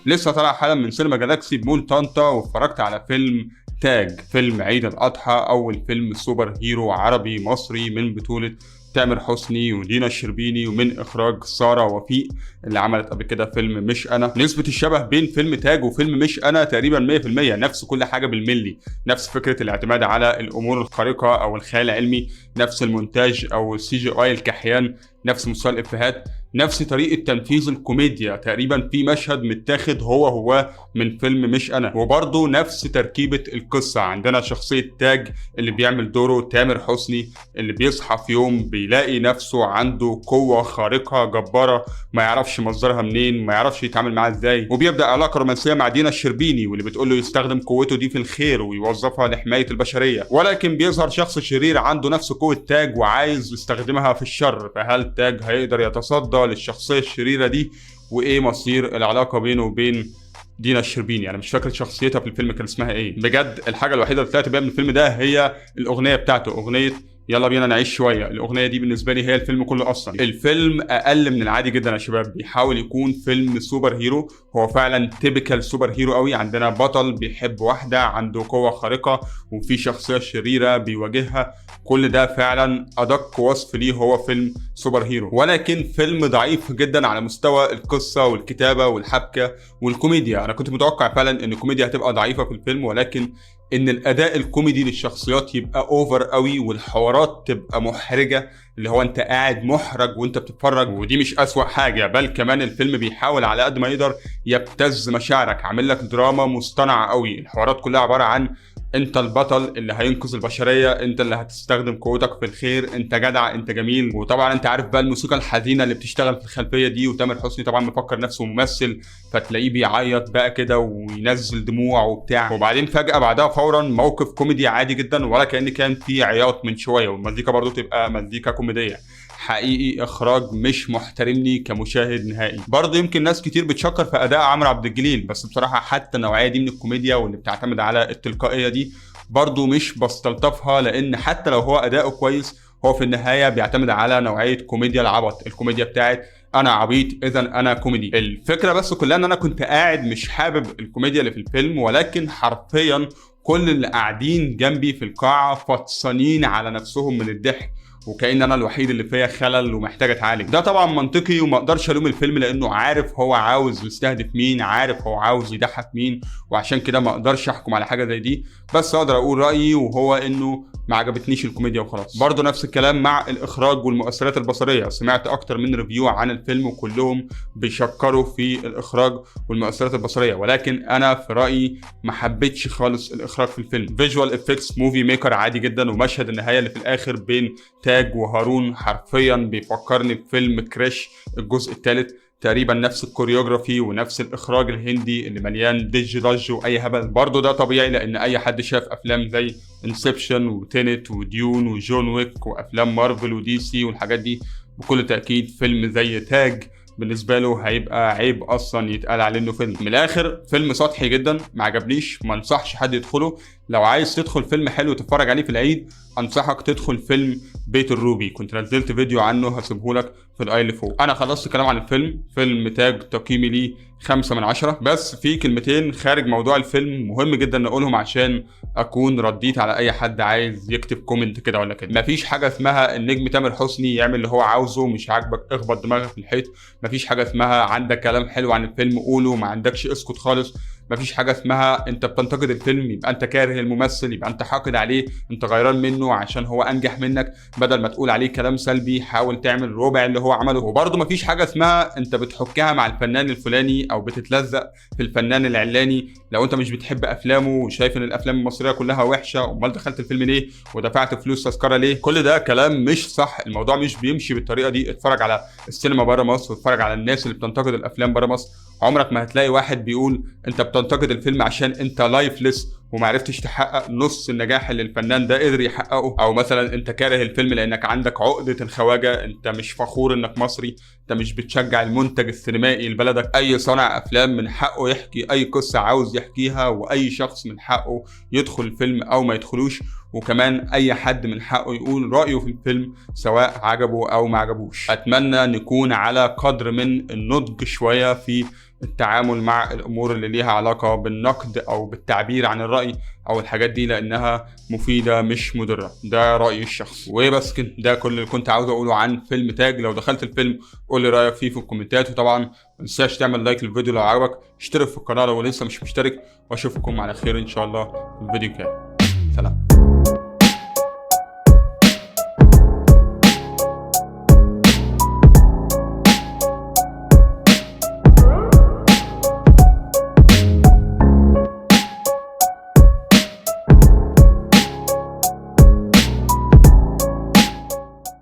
لسه طالع حالا من سينما جالاكسي بمول طنطا، واتفرجت على فيلم تاج، فيلم عيد الأضحى، أول فيلم سوبر هيرو عربي مصري من بطولة تامر حسني ودينا الشربيني، ومن إخراج سارة وفيق اللي عملت قبل كده فيلم مش أنا. نسبة الشبه بين فيلم تاج وفيلم مش أنا تقريبا 100%، نفس كل حاجة بالملي، نفس فكرة الاعتماد على الأمور الخارقة أو الخيال العلمي، نفس المونتاج أو السي جي آي الكحيان، نفس مستوى الإفيهات، نفس طريقة تنفيذ الكوميديا. تقريبا في مشهد متاخد هو من فيلم مش أنا، وبرضه نفس تركيبة القصة. عندنا شخصية تاج اللي بيعمل دوره تامر حسني، اللي بيصحى في يوم بيلاقي نفسه عنده قوة خارقة جبارة ما يعرفش مصدرها منين، ما يعرفش يتعامل معاها ازاي، وبيبدأ علاقة رومانسية مع دينا الشربيني، واللي بتقول له يستخدم قوته دي في الخير ويوظفها لحماية البشرية. ولكن بيظهر شخص شرير عنده نفس قوة تاج وعايز يستخدمها في الشر. فهل تاج هيقدر يتصدى للشخصية الشريرة دي؟ وايه مصير العلاقة بينه وبين دينا الشربيني؟ انا مش فاكر شخصيتها في الفيلم كان اسمها ايه بجد. الحاجة الوحيدة اللي طلعت بيها من الفيلم ده هي الأغنية بتاعته، أغنية يلا بينا نعيش شويه. الاغنيه دي بالنسبه لي هي الفيلم كله اصلا. الفيلم اقل من العادي جدا يا شباب، بيحاول يكون فيلم سوبر هيرو، هو فعلا تيبيكال سوبر هيرو قوي. عندنا بطل بيحب واحده عنده قوه خارقه، وفي شخصيه شريره بيواجهها. كل ده فعلا ادق وصف ليه هو فيلم سوبر هيرو، ولكن فيلم ضعيف جدا على مستوى القصه والكتابه والحبكه والكوميديا. انا كنت متوقع فعلا ان الكوميديا هتبقى ضعيفه في الفيلم، ولكن ان الاداء الكوميدي للشخصيات يبقى اوفر قوي، والحوارات تبقى محرجه، اللي هو انت قاعد محرج وانت بتتفرج. ودي مش اسوأ حاجه، بل كمان الفيلم بيحاول على قد ما يقدر يبتز مشاعرك، عامل لك دراما مصطنعه قوي. الحوارات كلها عباره عن انت البطل اللي هينقذ البشريه، انت اللي هتستخدم قوتك في الخير، انت جدع، انت جميل. وطبعا انت عارف بقى الموسيقى الحزينه اللي بتشتغل في الخلفيه دي، وتامر حسني طبعا مفكر نفسه ممثل، فتلاقيه بيعيط بقى كده وينزل دموع وبتاع، وبعدين فجاه بعدها فورا موقف كوميدي عادي جدا، ولا كأن كان في عياط من شويه، والمزيكا برضو تبقى مزيكا كوميديه. حقيقي اخراج مش محترمني كمشاهد نهائي. برضه يمكن ناس كتير بتشكر في اداء عمرو عبد الجليل، بس بصراحه حتى النوعيه دي من الكوميديا واللي بتعتمد على التلقائيه دي برضه مش بستلطفها، لان حتى لو هو اداؤه كويس، هو في النهايه بيعتمد على نوعيه كوميديا العبط، الكوميديا بتاعت انا عبيط اذا انا كوميدي. الفكره بس كلها ان انا كنت قاعد مش حابب الكوميديا اللي في الفيلم، ولكن حرفيا كل اللي قاعدين جنبي في القاعه فطسانين على نفسهم من الضحك، وكأن انا الوحيد اللي فيها خلل ومحتاج اتعالج. ده طبعا منطقي، وما اقدرش الوم الفيلم لانه عارف هو عاوز يستهدف مين، عارف هو عاوز يضحك مين، وعشان كده ما اقدرش احكم على حاجه زي دي. بس اقدر اقول رايي، وهو انه ما عجبتنيش الكوميديا وخلاص. برضه نفس الكلام مع الاخراج والمؤثرات البصريه. سمعت اكتر من ريفيو عن الفيلم وكلهم بيشكروا في الاخراج والمؤثرات البصريه، ولكن انا في رايي ما حبيتش خالص الاخراج في الفيلم. فيجوال افكتس موفي ميكر عادي جدا، ومشهد النهايه اللي في الاخر بين تاج وهارون حرفيا بيفكرني بفيلم كراش الجزء الثالث. تقريبا نفس الكوريوغرافي ونفس الاخراج الهندي اللي مليان دج ضج واي هبل. برضه ده طبيعي، لان اي حد شاف افلام زي انسبشن وتينت وديون وجون ويك وافلام مارفل ودي سي والحاجات دي، بكل تاكيد فيلم زي تاج بالنسبه له هيبقى عيب اصلا يتقال عليه انه فيلم. من الاخر فيلم سطحي جدا، ما عجبنيش، ما انصحش حد يدخله. لو عايز تدخل فيلم حلو تتفرج عليه في العيد، انصحك تدخل فيلم بيت الروبي، كنت نزلت فيديو عنه هسيبهولك في الاي اللي فوق. انا خلصت كلام عن الفيلم. فيلم تاج تقييمي ليه 5/10. بس في كلمتين خارج موضوع الفيلم مهم جدا نقولهم عشان اكون رديت على اي حد عايز يكتب كومنت كده ولا كده. مفيش حاجه اسمها النجم تامر حسني يعمل اللي هو عاوزه، مش عاجبك اخبط دماغك في الحيط. مفيش حاجه اسمها عندك كلام حلو عن الفيلم قوله، ما عندكش اسكت خالص. مفيش حاجه اسمها انت بتنتقد الفيلم يبقى انت كاره الممثل، يبقى انت حاقد عليه، انت غيران منه عشان هو انجح منك. بدل ما تقول عليه كلام سلبي حاول تعمل ربع اللي هو عمله. وبرضه مفيش حاجه اسمها انت بتحكها مع الفنان الفلاني او بتتلزق في الفنان العلاني. لو انت مش بتحب افلامه وشايف ان الافلام المصريه كلها وحشه، امال دخلت الفيلم ليه ودفعت فلوس تذكره ليه؟ كل ده كلام مش صح. الموضوع مش بيمشي بالطريقه دي. اتفرج على السينما بره مصر، واتفرج على الناس اللي بتنتقد الافلام بره مصر. عمرك ما هتلاقي واحد بيقول انت بتنتقد الفيلم عشان انت لايفلس ومعرفتش تحقق نص النجاح اللي الفنان ده قدر يحققه، او مثلا انت كاره الفيلم لانك عندك عقدة الخواجة، انت مش فخور انك مصري، انت مش بتشجع المنتج السينمائي لبلدك. اي صانع افلام من حقه يحكي اي قصة عاوز يحكيها، واي شخص من حقه يدخل الفيلم او ما يدخلوش. وكمان اي حد من حقه يقول رأيه في الفيلم سواء عجبه او ما عجبوش. اتمنى نكون على قدر من النضج شوية في التعامل مع الامور اللي ليها علاقة بالنقد او بالتعبير عن الرأي او الحاجات دي، لانها مفيدة مش مضرة. ده رأيي الشخصي. وبس كده، ده كل اللي كنت عاوز اقوله عن فيلم تاج. لو دخلت الفيلم قول لي رأيك فيه في الكومنتات، وطبعا ما تنساش تعمل لايك للفيديو لو عجبك، اشترك في القناة لو لسه مش مشترك، واشوفكم على خير ان شاء الله في الفيديو الجاي.